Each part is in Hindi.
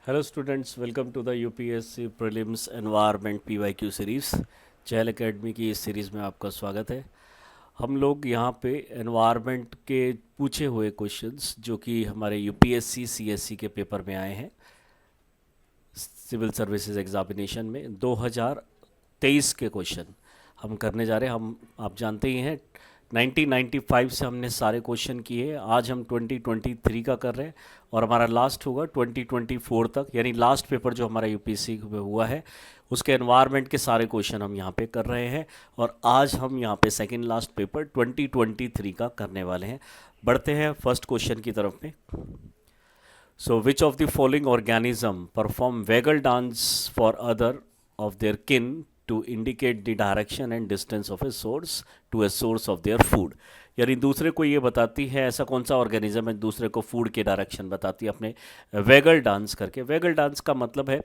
Hello students, welcome to the UPSC prelims environment PYQ series. Chahal academy की इस सीरीज़ में आपका स्वागत है। हम लोग यहाँ पे एनवायरनमेंट के पूछे हुए क्वेश्चंस जो कि हमारे यूपीएससी सीएससी के पेपर में आए हैं सिविल सर्विसेज एग्जामिनेशन में 2023 के क्वेश्चन हम करने जा रहे हैं। हम आप जानते ही हैं 1995 से हमने सारे क्वेश्चन किए। आज हम 2023 का कर रहे हैं और हमारा लास्ट होगा 2024 तक, यानी लास्ट पेपर जो हमारा यूपीएससी में हुआ है उसके एनवायरनमेंट के सारे क्वेश्चन हम यहाँ पे कर रहे हैं। और आज हम यहाँ पे सेकंड लास्ट पेपर 2023 का करने वाले हैं। बढ़ते हैं फर्स्ट क्वेश्चन की तरफ में। So, which of the following organism perform vagal dance for other of their kin to indicate the direction and distance of a source to a source of their food? यानी दूसरे को ये बताती है, ऐसा कौन सा ऑर्गेनिज्म है दूसरे को फूड के डायरेक्शन बताती है अपने वेगल डांस करके। वेगल डांस का मतलब है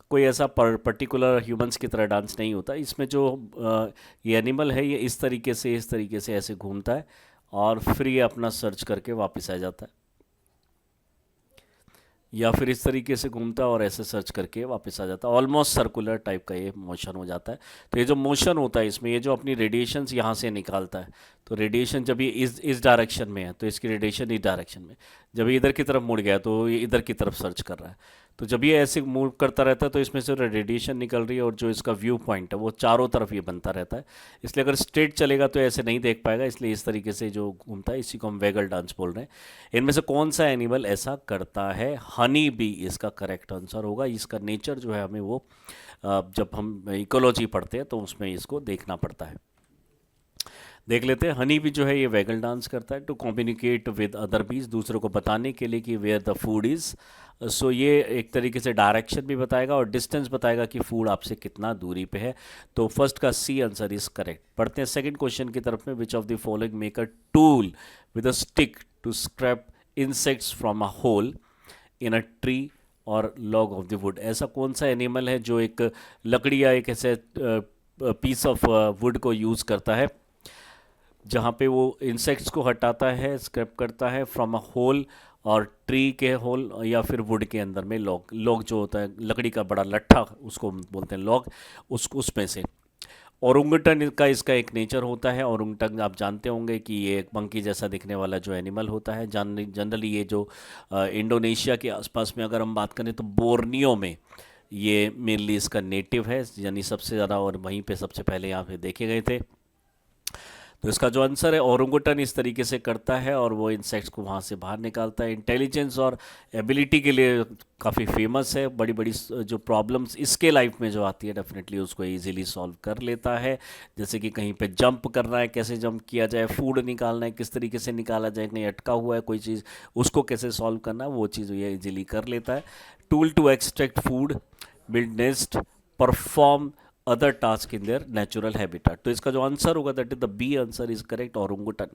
कोई ऐसा पर्टिकुलर ह्यूमंस की तरह डांस नहीं होता इसमें। जो ये एनिमल है ये इस तरीके से ऐसे घूमता है और फिर ये अपना सर्च करके वापस आ जाता है, या फिर इस तरीके से घूमता है और ऐसे सर्च करके वापस आ जाता है। ऑलमोस्ट सर्कुलर टाइप का ये मोशन हो जाता है। तो ये जो मोशन होता है इसमें, ये जो अपनी रेडिएशंस यहाँ से निकालता है, तो रेडिएशन जब ये इस डायरेक्शन में है तो इसकी रेडिएशन इस डायरेक्शन में, जब ये इधर की तरफ मुड़ गया तो ये इधर की तरफ सर्च कर रहा है। तो जब ये ऐसे मूव करता रहता है तो इसमें से रेडिएशन निकल रही है और जो इसका व्यू पॉइंट है वो चारों तरफ ये बनता रहता है। इसलिए अगर स्ट्रेट चलेगा तो ऐसे नहीं देख पाएगा, इसलिए इस तरीके से जो घूमता है इसी को हम वेगल डांस बोल रहे हैं। इनमें से कौन सा एनिमल ऐसा करता है? हनी बी इसका करेक्ट आंसर होगा। इसका नेचर जो है हमें वो जब हम इकोलॉजी पढ़ते हैं तो उसमें इसको देखना पड़ता है। देख लेते हैं। हनी भी जो है ये वेगल डांस करता है टू कम्युनिकेट विद अदर बीज, दूसरों को बताने के लिए कि वेयर द फूड इज़। सो ये एक तरीके से डायरेक्शन भी बताएगा और डिस्टेंस बताएगा कि फूड आपसे कितना दूरी पे है। तो फर्स्ट का सी आंसर इज करेक्ट। पढ़ते हैं सेकंड क्वेश्चन की तरफ में। Which of the following make a tool with a stick to scrape insects from a hole in a tree और लॉग ऑफ द वुड? ऐसा कौन सा एनिमल है जो एक लकड़ी या एक ऐसे पीस ऑफ वुड को यूज़ करता है जहाँ पे वो इंसेक्ट्स को हटाता है, स्क्रैप करता है फ्रॉम अ होल, और ट्री के होल या फिर वुड के अंदर में लॉग, लॉग जो होता है लकड़ी का बड़ा लट्ठा उसको बोलते हैं लॉग, उसमें से। ओरंगुटन का इसका एक नेचर होता है। ओरंगुटन आप जानते होंगे कि ये एक मंकी जैसा दिखने वाला जो एनिमल होता है। जनरली ये जो इंडोनेशिया के आसपास में अगर हम बात करें तो बोर्नियो में ये मेनली इसका नेटिव है, यानी सबसे ज़्यादा, और वहीं पे सबसे पहले यहाँ पे देखे गए थे। तो इसका जो आंसर है ओरंगुटन इस तरीके से करता है और वो इंसेक्ट्स को वहाँ से बाहर निकालता है। इंटेलिजेंस और एबिलिटी के लिए काफ़ी फेमस है। बड़ी बड़ी जो प्रॉब्लम्स इसके लाइफ में जो आती है डेफिनेटली उसको इजीली सॉल्व कर लेता है। जैसे कि कहीं पे जंप करना है, कैसे जंप किया जाए, फूड निकालना है किस तरीके से निकाला जाए, कहीं अटका हुआ है कोई चीज़ उसको कैसे सॉल्व करना है, वो चीज़ ये इजीली कर लेता है। Tool to extract food, build nest, perform other task in their natural habitat. तो इसका जो आंसर होगा that is the B answer is correct, orangutan.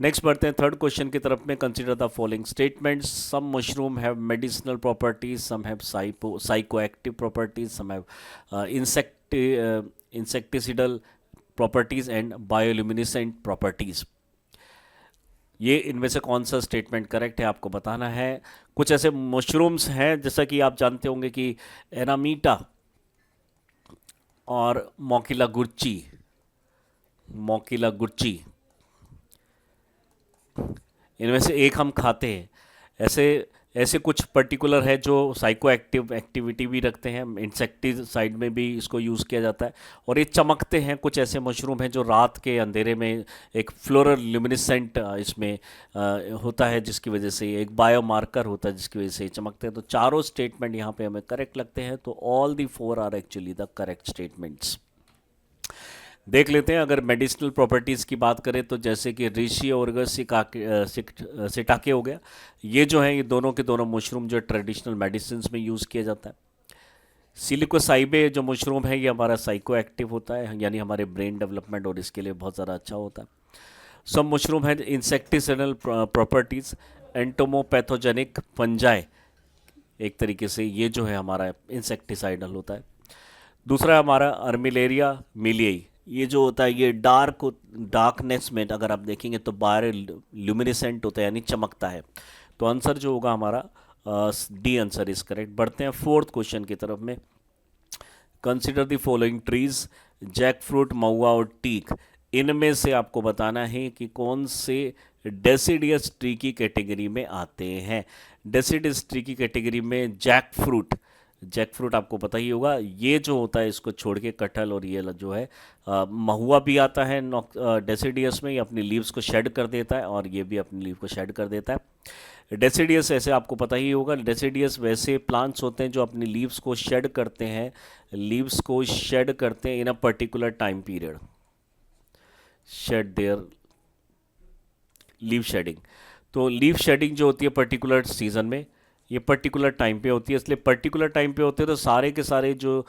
Next बढ़ते हैं थर्ड क्वेश्चन की तरफ में। Consider the following statements. Some mushroom have medicinal properties, some have psychoactive properties, some have insecticidal properties and bioluminescent properties. ये इनमें से कौन सा स्टेटमेंट करेक्ट है आपको बताना है। कुछ ऐसे मशरूम्स हैं जैसा कि आप जानते होंगे कि एनामीटा और मोकिला गुच्ची, इनमें से एक हम खाते हैं। ऐसे ऐसे कुछ पर्टिकुलर है जो साइको एक्टिव एक्टिविटी भी रखते हैं, इंसेक्टिसाइड में भी इसको यूज़ किया जाता है, और ये चमकते हैं। कुछ ऐसे मशरूम हैं जो रात के अंधेरे में एक फ्लोरल ल्यूमिनेसेंट इसमें होता है, जिसकी वजह से ये एक बायोमार्कर होता है जिसकी वजह से ये चमकते हैं। तो चारों स्टेटमेंट यहाँ पे हमें करेक्ट लगते हैं। तो all the four are actually the correct statements. देख लेते हैं। अगर मेडिसिनल प्रॉपर्टीज़ की बात करें तो जैसे कि ऋषि और सिटाके हो गया, ये जो है ये दोनों के दोनों मशरूम जो ट्रेडिशनल मेडिसिन में यूज़ किया जाता है। सिलिकोसाइबे जो मशरूम है ये हमारा साइको एक्टिव होता है, यानी हमारे ब्रेन डेवलपमेंट और इसके लिए बहुत ज़्यादा अच्छा होता है। सब मशरूम है इंसेक्टिसाइडल प्रॉपर्टीज़, एंटोमोपैथोजेनिक फंजाई, एक तरीके से ये जो है हमारा इंसेक्टिसाइडल होता है। दूसरा हमारा अर्मिलेरिया मिलियई, ये जो होता है ये डार्कनेस में अगर आप देखेंगे तो बाहर ल्यूमिनेसेंट होता है यानी चमकता है। तो आंसर जो होगा हमारा डी आंसर इज करेक्ट। बढ़ते हैं फोर्थ क्वेश्चन की तरफ में। Consider the following trees, jackfruit, mahua और टीक, इनमें से आपको बताना है कि कौन से डेसिडियस ट्री की कैटेगरी में आते हैं। डेसिडियस ट्री की कैटेगरी में जैक फ्रूट, जैक फ्रूट आपको पता ही होगा, ये जो होता है इसको छोड़ के कटहल और ये जो है महुआ भी आता है डेसिडियस में, ये अपनी लीव्स को शेड कर देता है और ये भी अपनी लीव को शेड कर देता है। डेसिडियस ऐसे आपको पता ही होगा, डेसिडियस वैसे प्लांट्स होते हैं जो अपनी लीव्स को शेड करते हैं, लीव्स को शेड करते हैं in a particular time period, shed their leaf shedding. तो लीव शेडिंग जो होती है पर्टिकुलर सीजन में, ये पर्टिकुलर टाइम पे होती है, इसलिए पर्टिकुलर टाइम पे होते हैं तो सारे के सारे जो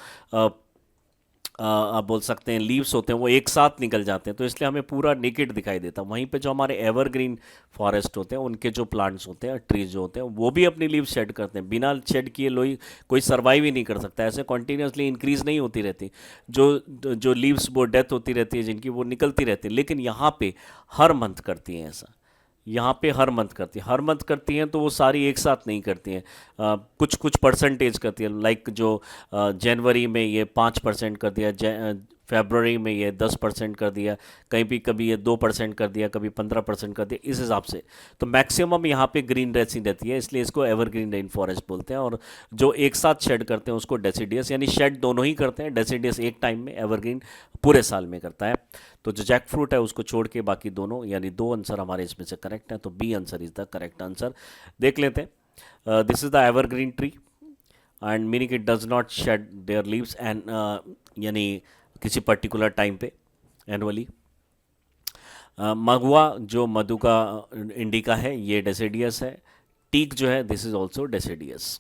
आप बोल सकते हैं लीव्स होते हैं वो एक साथ निकल जाते हैं, तो इसलिए हमें पूरा नेकेड दिखाई देता है। वहीं पे जो हमारे एवरग्रीन फॉरेस्ट होते हैं उनके जो प्लांट्स होते हैं, ट्रीज जो होते हैं, वो भी अपनी लीव शेड करते हैं। बिना शेड किए लोई कोई सर्वाइव ही नहीं कर सकता, ऐसे कॉन्टीन्यूसली इंक्रीज नहीं होती रहती, जो जो लीव्स वो डेथ होती रहती है जिनकी, वो निकलती रहती है। लेकिन यहाँ पे हर मंथ करती हैं ऐसा, यहाँ पे हर मंथ करती है, हर मंथ करती हैं तो वो सारी एक साथ नहीं करती हैं, कुछ कुछ परसेंटेज करती है। लाइक जो जनवरी में ये 5% कर दिया, फरवरी में ये 10% कर दिया, कहीं भी कभी ये 2% कर दिया, कभी 15% कर दिया, इस हिसाब से। तो मैक्सिमम यहाँ पे ग्रीन रेसी रहती है, इसलिए इसको एवरग्रीन रेन फॉरेस्ट बोलते हैं। और जो एक साथ शेड करते हैं उसको डेसिडियस, यानी शेड दोनों ही करते हैं, डेसिडियस एक टाइम में, एवरग्रीन पूरे साल में करता है। तो जो जैक फ्रूट है उसको छोड़ के बाकी दोनों, यानी दो आंसर हमारे इसमें से करेक्ट है, तो B answer is the correct answer. देख लेते हैं, this is the evergreen tree and meaning it does not shed their leaves and, यानी किसी पर्टिकुलर टाइम पे एनुअली। महुआ जो मधु का इंडिका है ये डेसिडियस है। टीक जो है दिस इज ऑल्सो डेसिडियस।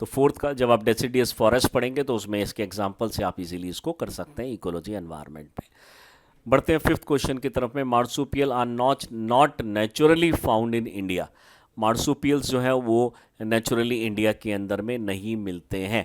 तो फोर्थ का जब आप डेसिडियस फॉरेस्ट पढ़ेंगे तो उसमें इसके एग्जाम्पल से आप इजीली इसको कर सकते हैं इकोलॉजी एनवायरनमेंट पे। बढ़ते हैं फिफ्थ क्वेश्चन की तरफ में। Marsupial are not naturally found in India. Marsupials जो है वो नेचुरली इंडिया के अंदर में नहीं मिलते हैं।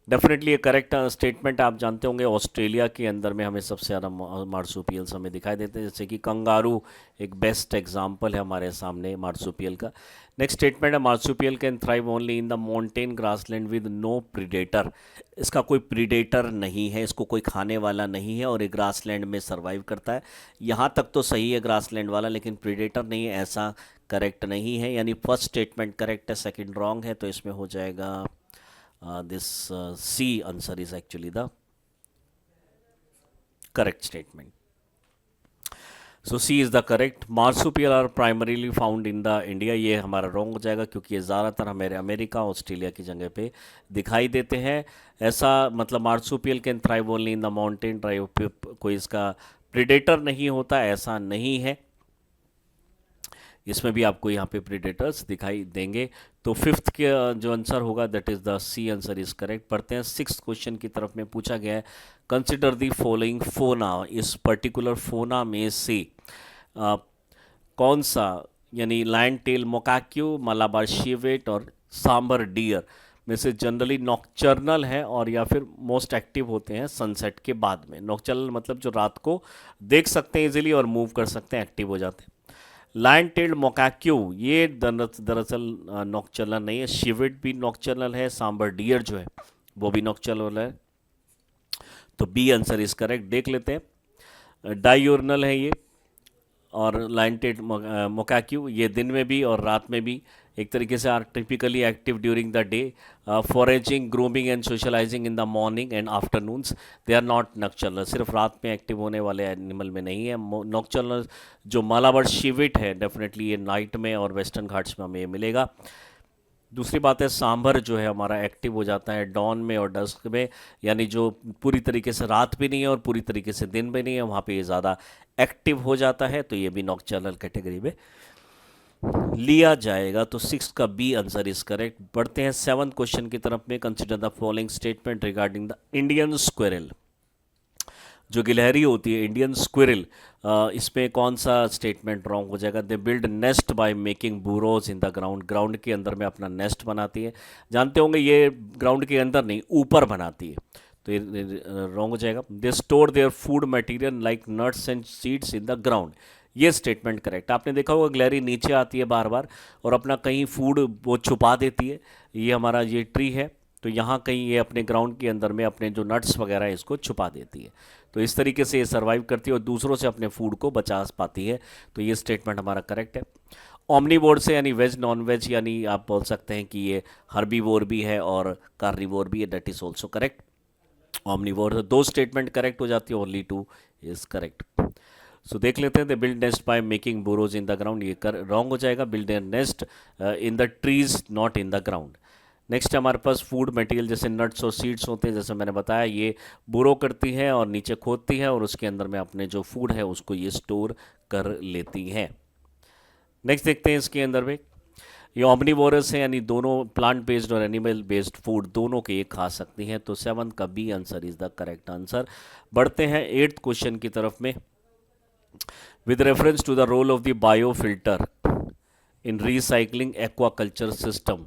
डेफिनेटली ये करेक्ट स्टेटमेंट। आप जानते होंगे ऑस्ट्रेलिया के अंदर में हमें सबसे ज़्यादा मार्सुपियल्स हमें दिखाई देते हैं, जैसे कि कंगारू एक बेस्ट एग्जांपल है हमारे सामने मार्सुपियल का। नेक्स्ट स्टेटमेंट है marsupial can thrive only in the mountain grassland with no predator. इसका कोई प्रीडेटर नहीं है, इसको कोई खाने वाला नहीं है और ये ग्रासलैंड में सर्वाइव करता है। यहाँ तक तो सही है ग्रासलैंड वाला, लेकिन प्रीडेटर नहीं है ऐसा करेक्ट नहीं है, यानी फर्स्ट स्टेटमेंट करेक्ट है, सेकेंड रॉन्ग है। तो इसमें हो जाएगा this C answer is actually the correct statement. So C is the correct. Marsupial are primarily found in the India. ये हमारा रॉन्ग हो जाएगा क्योंकि ये ज़्यादातर हमारे अमेरिका ऑस्ट्रेलिया की जगह पे दिखाई देते हैं। ऐसा मतलब marsupial can thrive only in the mountain drive, कोई इसका प्रीडेटर नहीं होता, ऐसा नहीं है। इसमें भी आपको यहाँ पे प्रीडेटर्स दिखाई देंगे। तो फिफ्थ के जो आंसर होगा that is the C answer is correct. पढ़ते हैं सिक्स क्वेश्चन की तरफ में। पूछा गया है कंसिडर द फॉलोइंग फोना। इस पर्टिकुलर फोना में से कौन सा, यानी लायन टेल मोकाक्यू, मलाबार शेवेट और सांबर डियर में से जनरली नॉक्चर्नल है और या फिर मोस्ट एक्टिव होते हैं सनसेट के बाद में। नॉक्चर्नल मतलब जो रात को देख सकते हैं इजीली और मूव कर सकते हैं, एक्टिव हो जाते हैं। लायन टेल्ड मोकाक्यू ये दरअसल नॉक्चर्नल नहीं है। शिविट भी नॉक्चर्नल है, सांबर डियर जो है वो भी नॉक्चर्नल है। तो बी आंसर इज करेक्ट। देख लेते हैं, डायूर्नल है ये, और लायन टेल्ड मोकाक्यू ये दिन में भी और रात में भी एक तरीके से are typically active during the day, foraging, grooming and socialising in the morning and afternoons. They are not nocturnal. सिर्फ रात में एक्टिव होने वाले एनिमल में नहीं है। नॉक्चर्नल जो मालाबार शिविट है डेफिनेटली ये नाइट में और वेस्टर्न घाट्स में हमें मिलेगा। दूसरी बात है सांभर जो है हमारा एक्टिव हो जाता है डॉन में और डस्क में, यानी जो पूरी तरीके से रात भी नहीं है और पूरी तरीके से दिन भी नहीं है, वहाँ पे ये ज़्यादा एक्टिव हो जाता है। तो ये भी नॉक्चर्नल कैटेगरी में लिया जाएगा। तो सिक्स का बी आंसर इज करेक्ट। बढ़ते हैं सेवंथ क्वेश्चन की तरफ में। Consider the following statement regarding the Indian squirrel. जो गिलहरी होती है इंडियन स्क्विरल, इसमें कौन सा स्टेटमेंट रॉन्ग हो जाएगा? They build nest by making burrows in the ground. Ground के अंदर में अपना नेस्ट बनाती है। जानते होंगे ये ग्राउंड के अंदर नहीं ऊपर बनाती है, तो ये रॉन्ग हो जाएगा। They store their food material like nuts and seeds in the ground. ये स्टेटमेंट करेक्ट। आपने देखा होगा ग्लैरी नीचे आती है बार बार और अपना कहीं फूड वो छुपा देती है। ये हमारा ये ट्री है, तो यहाँ कहीं ये अपने ग्राउंड के अंदर में अपने जो नट्स वगैरह है इसको छुपा देती है। तो इस तरीके से ये सर्वाइव करती है और दूसरों से अपने फूड को बचा पाती है। तो ये स्टेटमेंट हमारा करेक्ट है। ओमनीवोर से यानी वेज नॉन वेज, यानी आप बोल सकते हैं कि ये हर्बीवोर भी है और कार्निवोर भी है, that is also correct. Omnivore, तो दो स्टेटमेंट करेक्ट हो जाती है, ओनली टू इज करेक्ट। सो देख लेते हैं, the build nest by making borrows in the ground, ये रॉन्ग हो जाएगा। Build their nest in the trees not in the ground. Next हमारे पास फूड मटेरियल जैसे नट्स और सीड्स होते हैं, जैसे मैंने बताया ये बोरो करती हैं और नीचे खोदती है और उसके अंदर में अपने जो फूड है उसको ये स्टोर कर लेती हैं। नेक्स्ट देखते हैं इसके अंदर में, ये ऑमनीवोरस है यानी दोनों प्लांट बेस्ड और एनिमल बेस्ड फूड दोनों के ये खा सकती हैं। तो 7 का B answer is the correct answer. बढ़ते हैं 8th क्वेश्चन की तरफ में। With reference to the role of the biofilter in recycling aquaculture system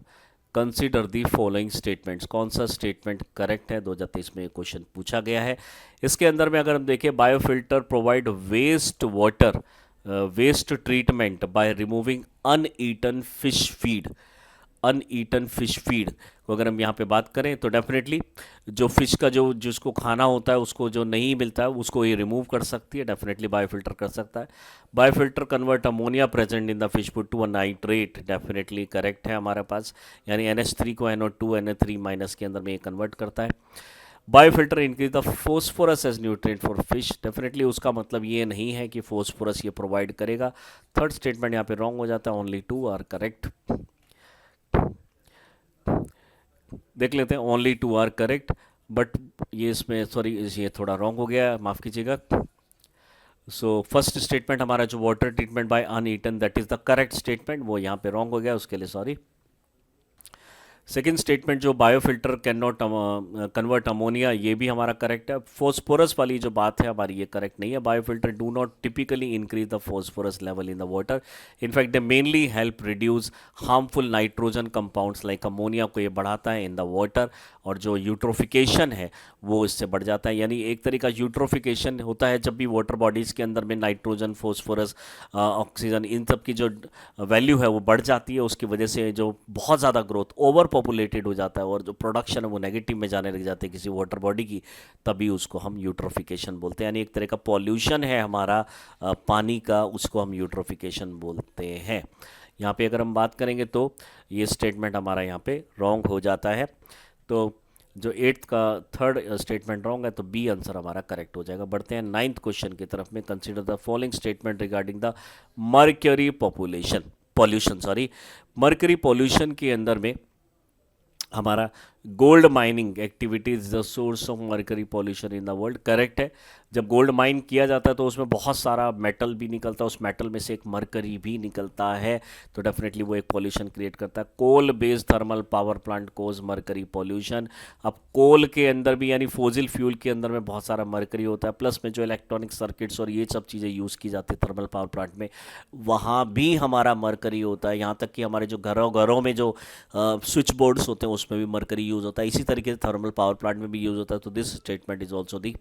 consider the following statements. कौन सा स्टेटमेंट करेक्ट है? 2023 में क्वेश्चन पूछा गया है। इसके अंदर में अगर हम देखें, biofilter provide waste water waste treatment by removing uneaten fish feed. Uneaten fish feed को अगर हम यहाँ पे बात करें तो डेफिनेटली जो फिश का जो जिसको खाना होता है उसको जो नहीं मिलता है उसको ये रिमूव कर सकती है, डेफिनेटली बायोफिल्टर कर सकता है। Biofilter convert ammonia present in the fish food to a nitrate, definitely correct है हमारे पास, यानी NH3 को NO2 NH3 माइनस के अंदर में ये कन्वर्ट करता है। Biofilter increase the phosphorus as nutrient for fish, definitely उसका मतलब ये नहीं है कि फोस्फोरस ये प्रोवाइड करेगा। थर्ड स्टेटमेंट यहाँ पे रॉन्ग हो जाता है, ओनली 2 आर करेक्ट। देख लेते हैं, ओनली 2 आर करेक्ट, बट ये इसमें सॉरी ये थोड़ा रॉन्ग हो गया, माफ़ कीजिएगा। सो फर्स्ट स्टेटमेंट हमारा जो water treatment bye uneaten that is the correct statement, वो यहाँ पे रॉन्ग हो गया, उसके लिए सॉरी। सेकेंड स्टेटमेंट जो biofilter can not convert ammonia, ये भी हमारा करेक्ट है। फोस्फोरस वाली जो बात है हमारी ये करेक्ट नहीं है। Biofilter do not typically increase the phosphorus level in the water, in fact they mainly help reduce harmful nitrogen compounds like ammonia को ये बढ़ाता है इन द वाटर, और जो यूट्रोफिकेशन है वो इससे बढ़ जाता है। यानी एक तरीका यूट्रोफिकेशन होता है जब भी वाटर बॉडीज़ के अंदर में नाइट्रोजन फोस्फोरस ऑक्सीजन इन सब की जो वैल्यू है वो बढ़ जाती है, उसकी वजह से जो बहुत ज़्यादा ग्रोथ ओवर पॉपुलेटेड हो जाता है और जो प्रोडक्शन है वो नेगेटिव में जाने लग जाती है किसी वाटर बॉडी की, तभी उसको हम यूट्रोफिकेशन बोलते हैं। यानी एक तरह का पॉल्यूशन है हमारा पानी का, उसको हम यूट्रोफिकेशन बोलते हैं। यहाँ पे अगर हम बात करेंगे तो ये स्टेटमेंट हमारा यहाँ पे रॉन्ग हो जाता है। तो जो 8th का थर्ड स्टेटमेंट रॉन्ग है, तो बी आंसर हमारा करेक्ट हो जाएगा। बढ़ते हैं 9th क्वेश्चन की तरफ में। Consider the following statement regarding the mercury pollution mercury pollution के अंदर में हमारा gold mining activity is the source of mercury pollution in the world, correct है। जब गोल्ड माइन किया जाता है तो उसमें बहुत सारा मेटल भी निकलता है, उस मेटल में से एक मर्करी भी निकलता है, तो डेफिनेटली वो एक पॉल्यूशन क्रिएट करता है। Coal based thermal power plant cause mercury pollution. अब कोल के अंदर भी यानी फोजिल फ्यूल के अंदर में बहुत सारा मर्करी होता है, प्लस में जो इलेक्ट्रॉनिक सर्किट्स और ये सब चीज़ें यूज़ की जाती है थर्मल पावर प्लांट में, वहाँ भी हमारा मर्करी होता है। यहाँ तक कि हमारे जो घरों में जो स्विच बोर्ड्स होते हैं उसमें भी मर्करी यूज़ होता है, इसी तरीके से थर्मल पावर प्लांट में भी यूज़ होता है। तो this statement is also the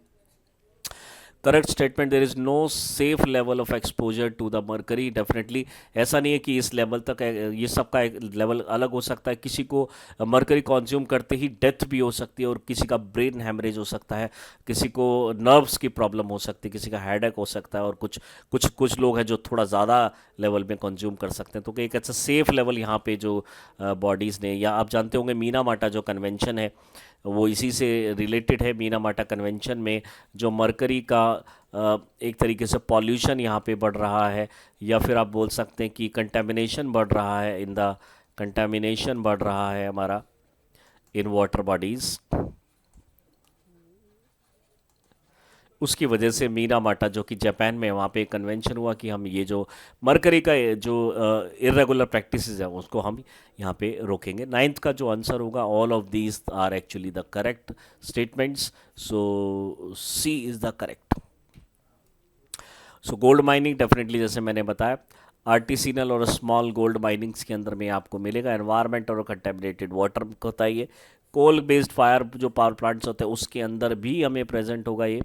correct statement. There is no safe level of exposure to the mercury, definitely ऐसा नहीं है कि इस लेवल तक ये सबका एक लेवल अलग हो सकता है। किसी को मर्करी कंज्यूम करते ही डेथ भी हो सकती है और किसी का ब्रेन हैमरेज हो सकता है, किसी को नर्व्स की प्रॉब्लम हो सकती है, किसी का हेडेक हो सकता है, और कुछ लोग हैं जो थोड़ा ज़्यादा लेवल में कंज्यूम कर सकते हैं। तो एक अच्छा सेफ लेवल यहाँ पे जो बॉडीज़ ने, या आप जानते होंगे मीना माटा जो कन्वेंशन है वो इसी से रिलेटेड है। मीना माटा कन्वेंशन में जो मर्करी का एक तरीके से पॉल्यूशन यहाँ पे बढ़ रहा है, या फिर आप बोल सकते हैं कि कंटेमिनेशन बढ़ रहा है कंटेमिनेशन बढ़ रहा है हमारा इन वाटर बॉडीज़, उसकी वजह से मीना माटा जो कि जापान में वहाँ पे कन्वेंशन हुआ कि हम ये जो मरकरी का जो इरेगुलर प्रैक्टिसेस है उसको हम यहाँ पे रोकेंगे। 9th का जो आंसर होगा, all of these are actually the correct statements, so C is the correct. So gold mining definitely जैसे मैंने बताया आर्टिसिनल और स्मॉल गोल्ड माइनिंग्स के अंदर में आपको मिलेगा। एनवायरनमेंट और कंटेमिनेटेड वाटर होता है ये। कोल बेस्ड फायर जो पावर प्लांट्स होते हैं उसके अंदर भी हमें प्रेजेंट होगा ये,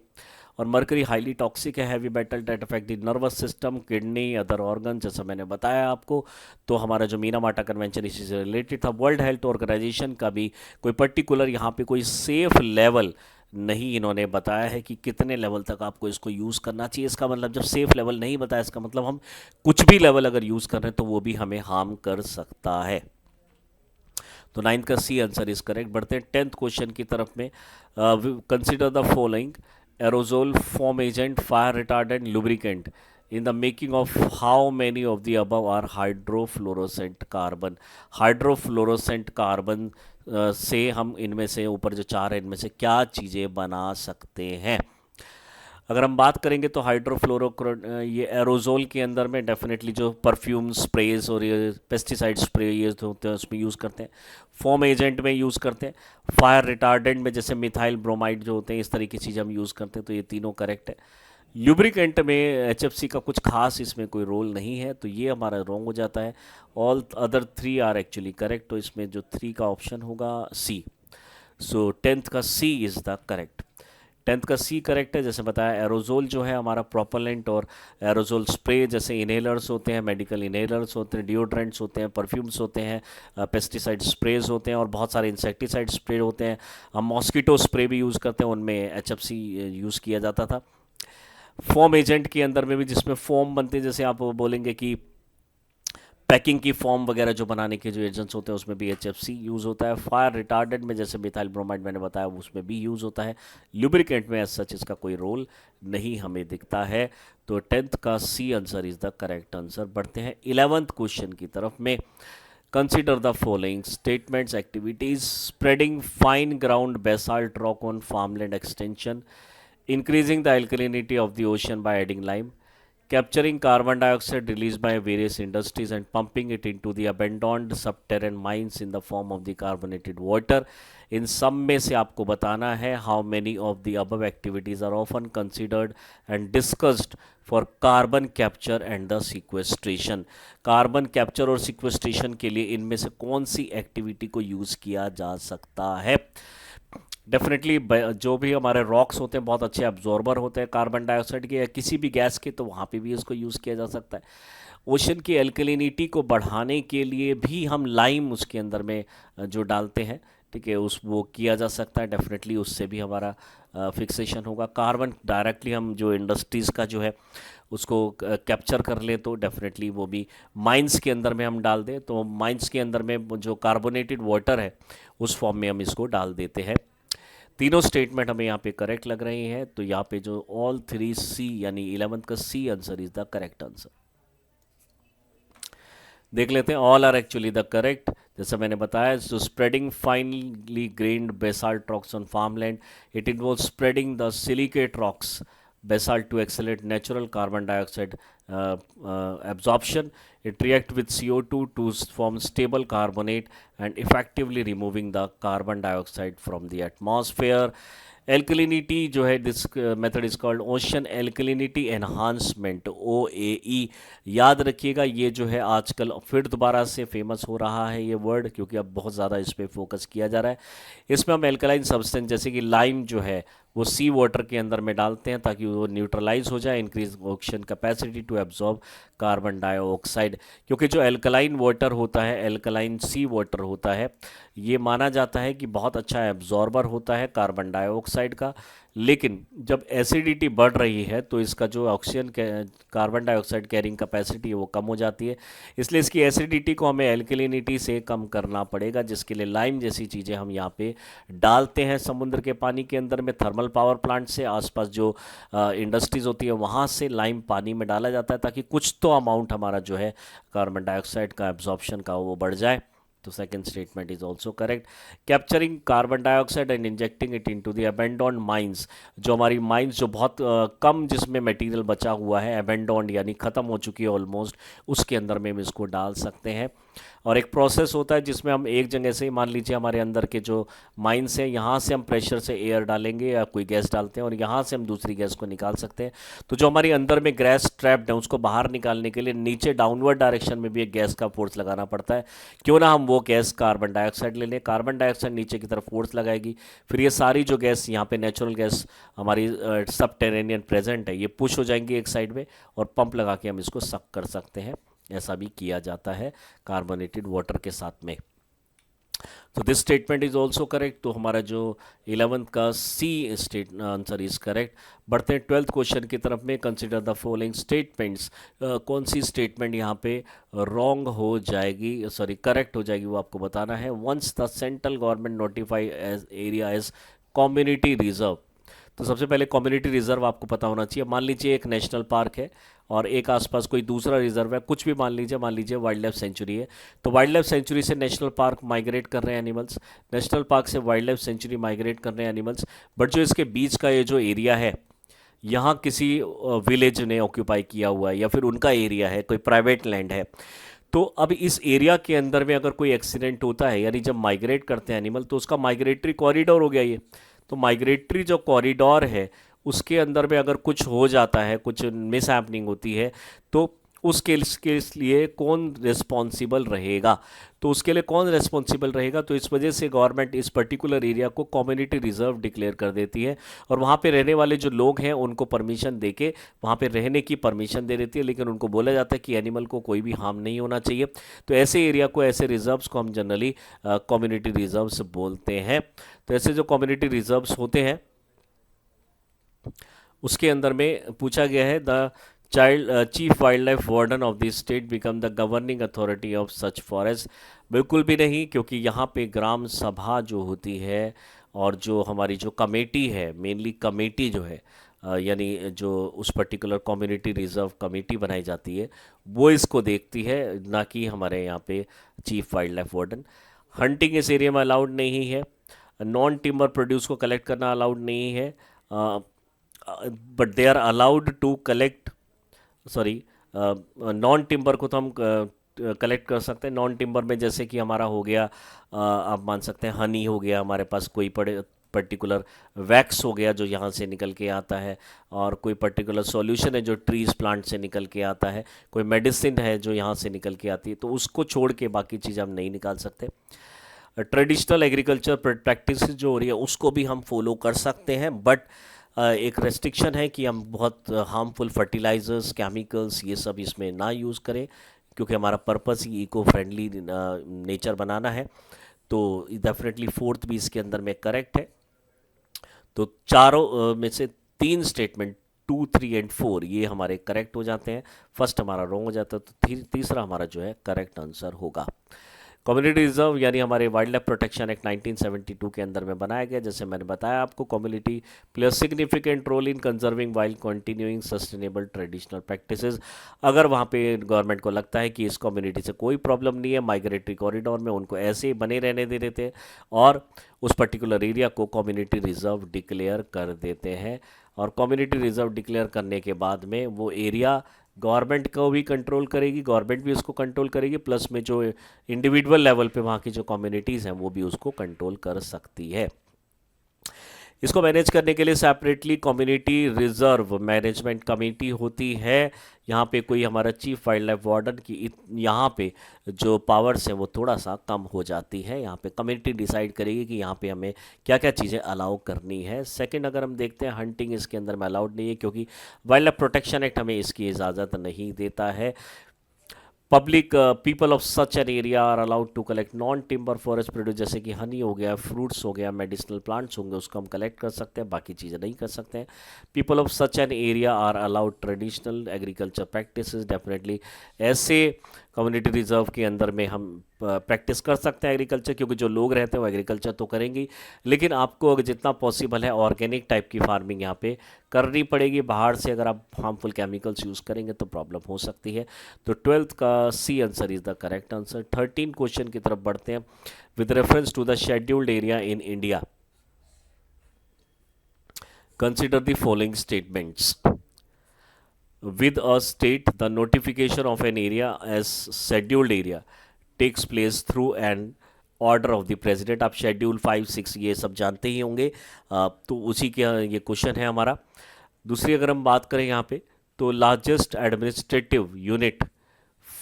और मरकरी हाईली टॉक्सिक है, heavy metal that affect the nervous system, kidney, other organ, जैसा मैंने बताया आपको। तो हमारा जो मीनामाटा कन्वेंशन इसी से रिलेटेड था। वर्ल्ड हेल्थ ऑर्गेनाइजेशन का भी कोई पर्टिकुलर यहाँ पे कोई सेफ लेवल नहीं इन्होंने बताया है कि कितने लेवल तक आपको इसको यूज़ करना चाहिए। इसका मतलब जब सेफ लेवल नहीं बताया, इसका मतलब हम कुछ भी लेवल अगर यूज़ कर रहे हैं तो वो भी हमें हार्म कर सकता है। तो 9th का सी आंसर इज करेक्ट। बढ़ते हैं 10th क्वेश्चन की तरफ में। Consider the following aerosol, foam agent, fire retardant, lubricant in the making of how many of the above are hydrofluorescent carbon. Hydrofluorescent carbon से हम इनमें से ऊपर जो चार है इनमें से क्या चीज़ें बना सकते हैं। अगर हम बात करेंगे तो ये एरोजोल के अंदर में डेफिनेटली जो परफ्यूम स्प्रेज और ये पेस्टिसाइड स्प्रे ये होते हैं उसमें यूज़ करते हैं। फॉर्म एजेंट में यूज़ करते हैं। फायर रिटार्डेंट में जैसे मिथाइल ब्रोमाइड जो होते हैं, इस तरह की चीज़ें हम यूज़ करते हैं, तो ये तीनों करेक्ट है। ल्यूब्रिकेंट में एचएफसी का कुछ खास इसमें कोई रोल नहीं है, तो ये हमारा रॉन्ग हो जाता है। All other 3 are actually correct, तो इसमें जो 3 का ऑप्शन होगा सी। सो 10th का सी इज़ द करेक्ट। 10th का सी करेक्ट है। जैसे बताया एरोजोल जो है हमारा प्रोपेलेंट और एरोजोल स्प्रे जैसे इनहेलर्स होते हैं, मेडिकल इनहेलर्स होते हैं, डिओड्रेंट्स होते हैं, परफ्यूम्स होते हैं, पेस्टिसाइड स्प्रेज होते हैं और बहुत सारे इंसेक्टिसाइड स्प्रे होते हैं। हम मॉस्किटो स्प्रे भी यूज़ करते हैं, उनमें एचएफसी यूज़ किया जाता था। फॉर्म एजेंट के अंदर में भी जिसमें फॉर्म बनते हैं, जैसे आप बोलेंगे कि पैकिंग की फॉर्म वगैरह जो बनाने के जो एजेंट्स होते हैं उसमें भी एचएफसी यूज़ होता है। फायर रिटार्डेंट में जैसे मिथाइल ब्रोमाइड मैंने बताया उसमें भी यूज़ होता है। लुब्रिकेंट में एज सच इसका कोई रोल नहीं हमें दिखता है। तो 10th का C answer is the correct answer. बढ़ते हैं 11th क्वेश्चन की तरफ में। Consider the following statements, activities, spreading fine ground basalt rock on farmland extension, increasing the alkalinity of the ocean by adding lime, capturing carbon dioxide released by various industries and pumping it into the abandoned subterranean mines in the form of the carbonated water। इन सब में से आपको बताना है how many of the above activities are often considered and discussed for carbon capture and the sequestration. Carbon capture और सिक्वेस्ट्रेशन के लिए इनमें से कौन सी एक्टिविटी को यूज़ किया जा सकता है। डेफिनेटली जो भी हमारे रॉक्स होते हैं बहुत अच्छे एब्जॉर्बर होते हैं कार्बन डाइऑक्साइड के या किसी भी गैस के, तो वहाँ पे भी इसको यूज़ किया जा सकता है। ओशन की एल्कलिनिटी को बढ़ाने के लिए भी हम लाइम उसके अंदर में जो डालते हैं, ठीक है, उस वो किया जा सकता है। डेफिनेटली उससे भी हमारा फिक्सेशन होगा। कार्बन डायरेक्टली हम जो इंडस्ट्रीज़ का जो है उसको कैप्चर कर लें तो डेफिनेटली वो भी माइंस के अंदर में हम डाल दें, तो माइंस के अंदर में जो कार्बोनेटेड वाटर है उस फॉर्म में हम इसको डाल देते हैं। तीनों स्टेटमेंट हमें यहाँ पे करेक्ट लग रही हैं, तो यहाँ पे जो ऑल 3 सी यानी 11th का C answer is the correct answer. देख लेते हैं, all are actually the correct. जैसे मैंने बताया, so spreading finely grained basalt rocks on farmland, it involve spreading the silicate rocks basalt to accelerate natural carbon dioxide absorption. It reacts with CO2 to form stable carbonate and effectively removing the carbon dioxide from the atmosphere. Alkalinity जो है this method is called ocean alkalinity enhancement, OAE। याद रखिएगा, ये जो है आजकल फिर दोबारा से फेमस हो रहा है ये वर्ड, क्योंकि अब बहुत ज़्यादा इस पर फोकस किया जा रहा है। इसमें हम एल्कलाइन सब्सटेंस जैसे कि लाइम जो है वो सी वाटर के अंदर में डालते हैं ताकि वो न्यूट्रलाइज हो जाए, increase oxygen capacity to absorb carbon dioxide. क्योंकि जो एल्कलाइन वाटर होता है, एल्कलाइन सी वाटर होता है, ये माना जाता है कि बहुत अच्छा एब्जॉर्बर होता है कार्बन डाइऑक्साइड का, लेकिन जब एसिडिटी बढ़ रही है तो इसका जो oxygen carbon dioxide carrying capacity है वो कम हो जाती है। इसलिए इसकी एसिडिटी को हमें एल्कलिनिटी से कम करना पड़ेगा, जिसके लिए लाइम जैसी चीज़ें हम यहाँ पे डालते हैं समुद्र के पानी के अंदर में। थर्मल पावर प्लांट से आसपास जो इंडस्ट्रीज़ होती है वहाँ से लाइम पानी में डाला जाता है ताकि कुछ तो अमाउंट हमारा जो है कार्बन डाइऑक्साइड का एब्जॉर्प्शन का वो बढ़ जाए। तो second statement is also correct. Capturing carbon dioxide and injecting it into the abandoned mines, जो हमारी माइंस जो बहुत कम जिसमें मटेरियल बचा हुआ है, अबेंडोन्ड यानी ख़त्म हो चुकी है ऑलमोस्ट, उसके अंदर में हम इसको डाल सकते हैं। और एक प्रोसेस होता है जिसमें हम एक जगह से ही, मान लीजिए हमारे अंदर के जो माइंस हैं, यहाँ से हम प्रेशर से एयर डालेंगे या कोई गैस डालते हैं और यहाँ से हम दूसरी गैस को निकाल सकते हैं। तो जो हमारे अंदर में गैस ट्रैप्ड है उसको बाहर निकालने के लिए नीचे डाउनवर्ड डायरेक्शन में भी एक गैस का फोर्स लगाना पड़ता है। क्यों ना हम वो गैस कार्बन डाइऑक्साइड ले लें, कार्बन डाइऑक्साइड नीचे की तरफ फोर्स लगाएगी, फिर ये सारी जो गैस यहाँ पे नेचुरल गैस हमारी सबटेरेनियन प्रेजेंट है, ये पुश हो जाएंगी एक साइड में और पंप लगा के हम इसको सक कर सकते हैं। ऐसा भी किया जाता है कार्बोनेटेड वाटर के साथ में। तो this statement is also correct. तो हमारा जो 11th का सी स्टेट आंसर इज करेक्ट। बढ़ते हैं 12th क्वेश्चन की तरफ में। Consider the following statements. कौन सी स्टेटमेंट यहाँ पे रॉन्ग हो जाएगी, सॉरी करेक्ट हो जाएगी, वो आपको बताना है। Once the central government notify as area as community reserve. तो सबसे पहले कम्युनिटी रिजर्व आपको पता होना चाहिए। मान लीजिए एक नेशनल पार्क है और एक आसपास कोई दूसरा रिजर्व है, कुछ भी मान लीजिए वाइल्ड लाइफ सेंचुरी है। तो वाइल्ड लाइफ सेंचुरी से नेशनल पार्क माइग्रेट कर रहे हैं एनिमल्स, नेशनल पार्क से वाइल्ड लाइफ सेंचुरी माइग्रेट कर रहे हैं एनिमल्स, बट जो इसके बीच का ये जो एरिया है, यहाँ किसी विलेज ने ऑक्यूपाई किया हुआ है या फिर उनका एरिया है, कोई प्राइवेट लैंड है। तो अब इस एरिया के अंदर में अगर कोई एक्सीडेंट होता है, यानी जब माइग्रेट करते हैं एनिमल, तो उसका माइग्रेटरी कॉरिडोर हो गया ये। तो माइग्रेटरी जो कॉरिडोर है उसके अंदर में अगर कुछ हो जाता है, कुछ मिस हैपनिंग होती है, तो उसके लिए कौन रिस्पॉन्सिबल रहेगा? तो उसके लिए कौन रिस्पॉन्सिबल रहेगा? तो इस वजह से गवर्नमेंट इस पर्टिकुलर एरिया को कम्युनिटी रिजर्व डिक्लेयर कर देती है और वहाँ पे रहने वाले जो लोग हैं उनको परमिशन देके वहाँ पे रहने की परमिशन दे देती है, लेकिन उनको बोला जाता है कि एनिमल को कोई भी हार्म नहीं होना चाहिए। तो ऐसे एरिया को, ऐसे रिजर्व्स को हम जनरली कम्युनिटी रिजर्व्स बोलते हैं। तो ऐसे जो कम्युनिटी रिजर्व्स होते हैं उसके अंदर में पूछा गया है, the chief wildlife warden of the state become the governing authority of such forest. बिल्कुल भी नहीं, क्योंकि यहाँ पे ग्राम सभा जो होती है और जो हमारी जो कमेटी है, मेनली कमेटी जो है, यानी जो उस पर्टिकुलर कम्युनिटी रिजर्व कमेटी बनाई जाती है, वो इसको देखती है, ना कि हमारे यहाँ पे chief wildlife warden. Hunting इस एरिया में अलाउड नहीं है। नॉन टिम्बर प्रोड्यूस को कलेक्ट करना अलाउड नहीं है, but they are allowed to collect, sorry non timber को तो हम कलेक्ट कर सकते हैं। नॉन टिम्बर में जैसे कि हमारा हो गया, आप मान सकते हैं हनी हो गया, हमारे पास कोई पर्टिकुलर वैक्स हो गया जो यहाँ से निकल के आता है, और कोई पर्टिकुलर सॉल्यूशन है जो ट्रीज प्लांट से निकल के आता है, कोई मेडिसिन है जो यहाँ से निकल के आती है, तो उसको छोड़ के बाकी चीज़ हम नहीं निकाल सकते। ट्रेडिशनल एग्रीकल्चर प्रैक्टिस जो हो रही है उसको भी हम फॉलो कर सकते हैं, बट एक रेस्ट्रिक्शन है कि हम बहुत हार्मफुल फर्टिलाइजर्स, केमिकल्स, ये सब इसमें ना यूज़ करें, क्योंकि हमारा पर्पस ही इको फ्रेंडली नेचर बनाना है। तो डेफिनेटली फोर्थ भी इसके अंदर में करेक्ट है। तो चारों में से 3 स्टेटमेंट 2, 3 एंड 4 ये हमारे करेक्ट हो जाते हैं। फर्स्ट हमारा रॉन्ग हो जाता है, तो तीसरा हमारा जो है करेक्ट आंसर होगा। कम्युनिटी रिजर्व यानी हमारे वाइल्ड लाइफ प्रोटेक्शन एक्ट 1972 के अंदर में बनाया गया। जैसे मैंने बताया आपको, community play significant role in conserving wild continuing sustainable traditional practices. अगर वहाँ पे गवर्नमेंट को लगता है कि इस कम्युनिटी से कोई प्रॉब्लम नहीं है, माइग्रेटरी कॉरिडोर में उनको ऐसे ही बने रहने दे देते हैं और उस पर्टिकुलर एरिया को कम्युनिटी रिजर्व डिक्लेयर कर देते हैं। और कम्युनिटी रिजर्व डिक्लेयर करने के बाद में वो एरिया गवर्नमेंट को भी कंट्रोल करेगी, गवर्नमेंट भी उसको कंट्रोल करेगी, प्लस में जो इंडिविजुअल लेवल पे वहाँ की जो कम्युनिटीज़ हैं वो भी उसको कंट्रोल कर सकती है। इसको मैनेज करने के लिए separately community reserve management committee होती है। यहाँ पे कोई हमारा चीफ वाइल्ड लाइफ वार्डन की यहाँ पे जो पावर्स हैं वो थोड़ा सा कम हो जाती है। यहाँ पे कम्युनिटी डिसाइड करेगी कि यहाँ पे हमें क्या क्या चीज़ें अलाउ करनी है। सेकंड, अगर हम देखते हैं हंटिंग इसके अंदर में अलाउड नहीं है, क्योंकि वाइल्ड लाइफ प्रोटेक्शन एक्ट हमें इसकी इजाज़त नहीं देता है। Public people of such an area are allowed to collect non timber forest produce, जैसे कि हनी हो गया, फ्रूट्स हो गया, मेडिसिनल प्लांट्स होंगे, उसको हम कलेक्ट कर सकते हैं, बाकी चीज़ें नहीं कर सकते हैं। People of such an area are allowed traditional agriculture practices. Definitely ऐसे कम्युनिटी रिजर्व के अंदर में हम प्रैक्टिस कर सकते हैं एग्रीकल्चर, क्योंकि जो लोग रहते हैं वो एग्रीकल्चर तो करेंगे, लेकिन आपको अगर जितना पॉसिबल है ऑर्गेनिक टाइप की फार्मिंग यहाँ पे करनी पड़ेगी। बाहर से अगर आप हार्मफुल केमिकल्स यूज़ करेंगे तो प्रॉब्लम हो सकती है। तो 12th का C answer is the correct answer. 13 question की तरफ बढ़ते हैं। With reference to the scheduled area in India, consider the following statements. With a state, the notification of an area as scheduled area takes place through an order of the president. आप शेड्यूल 5, 6 ये सब जानते ही होंगे। तो उसी के ये क्वेश्चन है हमारा। दूसरी अगर हम बात करें यहाँ पे, तो largest administrative unit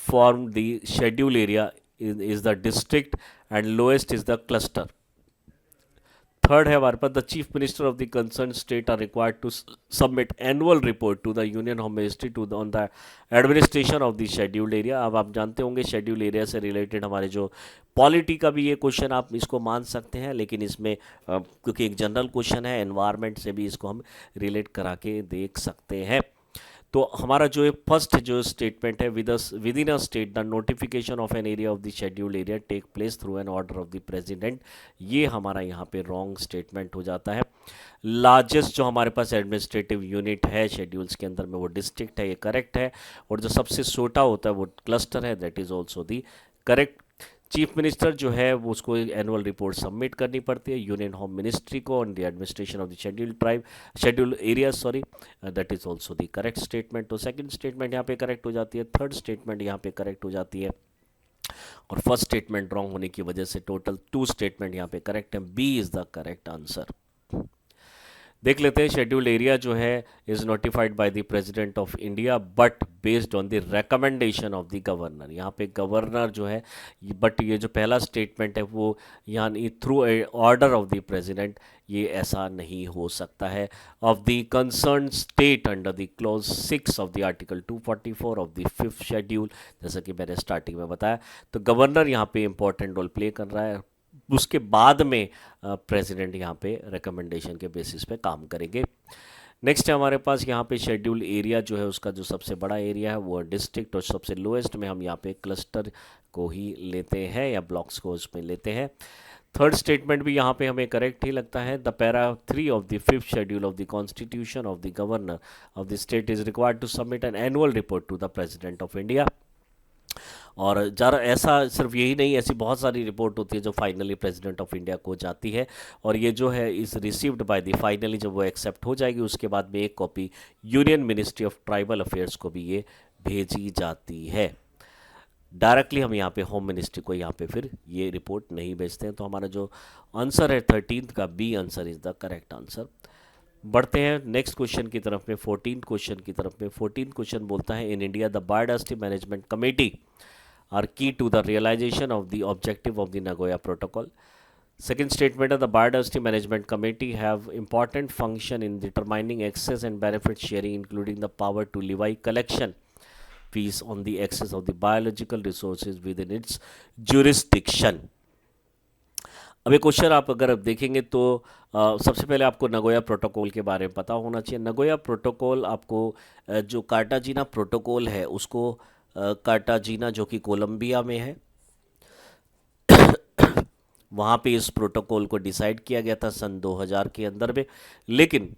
form the schedule area is the district and lowest is the cluster. Third है हमारे पास, the chief minister of the concern state are required to submit annual report to the union home ministry to the on the administration of the scheduled area. अब आप जानते होंगे शेड्यूल एरिया से रिलेटेड हमारे जो पॉलिटी का भी ये क्वेश्चन आप इसको मान सकते हैं, लेकिन इसमें क्योंकि एक जनरल क्वेश्चन है, एनवायरनमेंट से भी इसको हम रिलेट करा के देख सकते हैं। तो हमारा जो फर्स्ट जो स्टेटमेंट है, within a state the notification of an area of the scheduled area take place through an order of the president, ये हमारा यहाँ पे रॉन्ग स्टेटमेंट हो जाता है। लार्जेस्ट जो हमारे पास एडमिनिस्ट्रेटिव यूनिट है शेड्यूल्स के अंदर में वो डिस्ट्रिक्ट है, ये करेक्ट है। और जो सबसे छोटा होता है वो क्लस्टर है, that is also the correct. Chief minister जो है वो उसको एनुअल रिपोर्ट सबमिट करनी पड़ती है यूनियन होम मिनिस्ट्री को on the administration of the scheduled area, sorry, that is also the correct statement. तो सेकंड स्टेटमेंट यहाँ पे करेक्ट हो जाती है, थर्ड स्टेटमेंट यहाँ पे करेक्ट हो जाती है, और फर्स्ट स्टेटमेंट रॉन्ग होने की वजह से टोटल 2 स्टेटमेंट यहाँ पे करेक्ट है। B is the correct answer. देख लेते हैं, शेड्यूल्ड एरिया जो है is notified by the president of India but based on the recommendation of the governor. यहाँ पे गवर्नर जो है, बट ये जो पहला स्टेटमेंट है वो यानी through order of the president, ये ऐसा नहीं हो सकता है। Of the concern state under the clause 6 of the article 244 of the 5th schedule, जैसा कि मैंने स्टार्टिंग में बताया, तो गवर्नर यहाँ पे इंपॉर्टेंट रोल प्ले कर रहा है। उसके बाद में प्रेसिडेंट यहाँ पे रिकमेंडेशन के बेसिस पे काम करेंगे। नेक्स्ट है हमारे पास यहाँ पे शेड्यूल एरिया जो है उसका जो सबसे बड़ा एरिया है वो डिस्ट्रिक्ट, और सबसे लोएस्ट में हम यहाँ पे क्लस्टर को ही लेते हैं या ब्लॉक्स को उसमें लेते हैं। थर्ड स्टेटमेंट भी यहाँ पे हमें करेक्ट ही लगता है। The para 3 of the 5th schedule of the constitution of the governor of the state is required to submit an annual report to the president of India. और ज़रा ऐसा सिर्फ यही नहीं, ऐसी बहुत सारी रिपोर्ट होती है जो फाइनली प्रेसिडेंट ऑफ इंडिया को जाती है, और ये जो है इस रिसीव्ड बाय द, फाइनली जब वो एक्सेप्ट हो जाएगी उसके बाद में एक copy union ministry of tribal affairs को भी ये भेजी जाती है। डायरेक्टली हम यहाँ पे होम मिनिस्ट्री को यहाँ पे फिर ये रिपोर्ट नहीं भेजते हैं। तो हमारा जो आंसर है 13th का B answer is the correct answer. बढ़ते हैं नेक्स्ट क्वेश्चन की तरफ में, 14th क्वेश्चन की तरफ में। 14th क्वेश्चन बोलता है, in India the biodiversity management committee are key to the realization of the objective of the Nagoya Protocol. Second statement of the Biodiversity Management Committee have important function in determining access and benefit sharing, including the power to levy collection fees on the access of the biological resources within its jurisdiction. अब ये क्वेश्चन आप अगर देखेंगे तो सबसे पहले आपको नगोया प्रोटोकॉल के बारे में पता होना चाहिए। नगोया प्रोटोकॉल आपको जो कार्टाजीना प्रोटोकॉल है उसको कार्टाजीना जो कि कोलंबिया में है वहाँ पे इस प्रोटोकॉल को डिसाइड किया गया था सन 2000 के अंदर में। लेकिन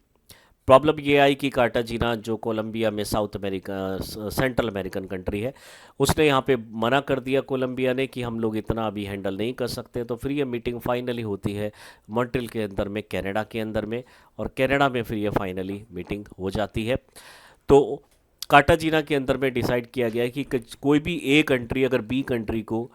प्रॉब्लम ये आई कि कार्टाजीना जो कोलंबिया में south America central American country है, उसने यहाँ पे मना कर दिया कोलंबिया ने कि हम लोग इतना अभी हैंडल नहीं कर सकते। तो फिर ये मीटिंग फाइनली होती है मॉन्ट्रियल के अंदर में, कनाडा के अंदर में, और कनाडा में फिर ये फाइनली मीटिंग हो जाती है। तो कार्टाजीना के अंदर में डिसाइड किया गया है कि कोई भी ए कंट्री अगर बी कंट्री को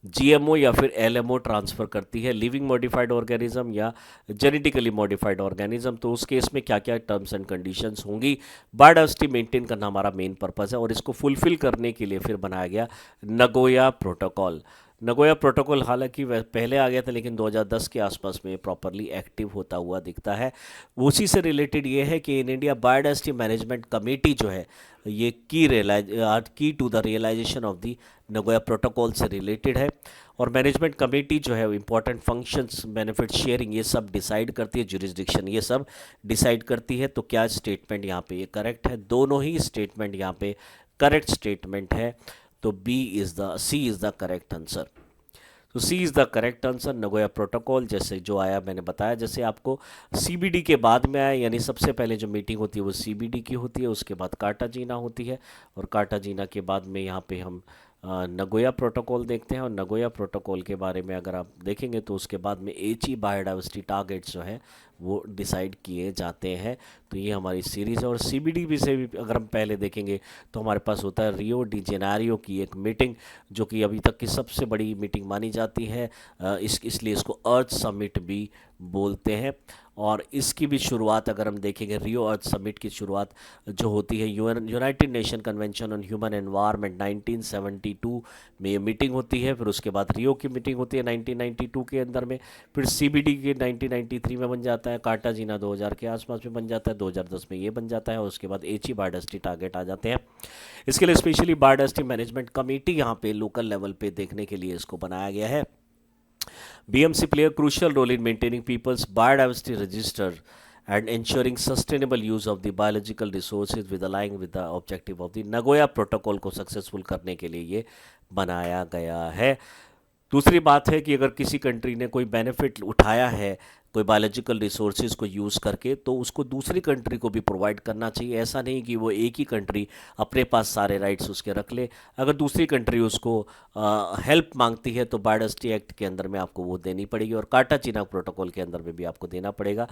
जीएमओ या फिर एलएमओ ट्रांसफ़र करती है, लिविंग मॉडिफाइड ऑर्गेनिज्म या जेनेटिकली मॉडिफाइड ऑर्गेनिज्म, तो उस केस में क्या क्या टर्म्स एंड कंडीशंस होंगी। बायोडायवर्सिटी मेंटेन करना हमारा मेन पर्पस है, और इसको फुलफिल करने के लिए फिर बनाया गया नगोया प्रोटोकॉल। नगोया प्रोटोकॉल हालांकि वह पहले आ गया था, लेकिन 2010 के आसपास में प्रॉपरली एक्टिव होता हुआ दिखता है। उसी से रिलेटेड ये है कि in India biodiversity management committee जो है ये key to the realisation of the Nagoya protocol से रिलेटेड है। और मैनेजमेंट कमेटी जो है इंपॉर्टेंट फंक्शंस, बेनिफिट शेयरिंग, ये सब डिसाइड करती है, जुरिस्डिक्शन ये सब डिसाइड करती है। तो क्या स्टेटमेंट यहाँ पे ये करेक्ट है? दोनों ही स्टेटमेंट यहाँ पे करेक्ट स्टेटमेंट है। तो C is the correct answer. तो C is the correct answer. Nagoya protocol जैसे जो आया मैंने बताया, जैसे आपको सीबीडी के बाद में आया, यानी सबसे पहले जो मीटिंग होती है वो सीबीडी की होती है, उसके बाद कार्टाजीना होती है, और कार्टाजीना के बाद में यहाँ पे हम नगोया प्रोटोकॉल देखते हैं, और नगोया प्रोटोकॉल के बारे में अगर आप देखेंगे तो उसके बाद में एची बायोडाइवर्सिटी टारगेट्स जो है वो डिसाइड किए जाते हैं। तो ये हमारी सीरीज़ है। और सीबीडी से भी अगर हम पहले देखेंगे तो हमारे पास होता है रियो डी जेनेरियो की एक मीटिंग, जो कि अभी तक की सबसे बड़ी मीटिंग मानी जाती है। इसलिए इसको अर्थ समिट भी बोलते हैं। और इसकी भी शुरुआत अगर हम देखेंगे, रियो अर्थ समिट की शुरुआत जो होती है United nation convention on human environment 1972 में ये मीटिंग होती है। फिर उसके बाद रियो की मीटिंग होती है 1992 के अंदर में। फिर सीबीडी के 1993 में बन जाता है। कार्टाजीना 2000 के आसपास में बन जाता है। 2010 में ये बन जाता है। और उसके बाद एची बायोडाइवर्सिटी टारगेट आ जाते हैं। इसके लिए स्पेशली बायोडाइवर्सिटी मैनेजमेंट कमेटी यहाँ पे लोकल लेवल पे देखने के लिए इसको बनाया गया है। BMC play a crucial role in maintaining people's biodiversity register and ensuring sustainable use of the biological resources with aligning with the objective of the Nagoya Protocol को सक्सेसफुल करने के लिए ये बनाया गया है। दूसरी बात है कि अगर किसी कंट्री ने कोई बेनिफिट उठाया है कोई बायोलॉजिकल रिसोर्सेज को यूज़ करके, तो उसको दूसरी कंट्री को भी प्रोवाइड करना चाहिए। ऐसा नहीं कि वो एक ही कंट्री अपने पास सारे राइट्स उसके रख ले। अगर दूसरी कंट्री उसको हेल्प मांगती है तो बायोडाइवर्सिटी एक्ट के अंदर में आपको वो देनी पड़ेगी, और कार्टाजीना प्रोटोकॉल के अंदर में भी आपको देना पड़ेगा।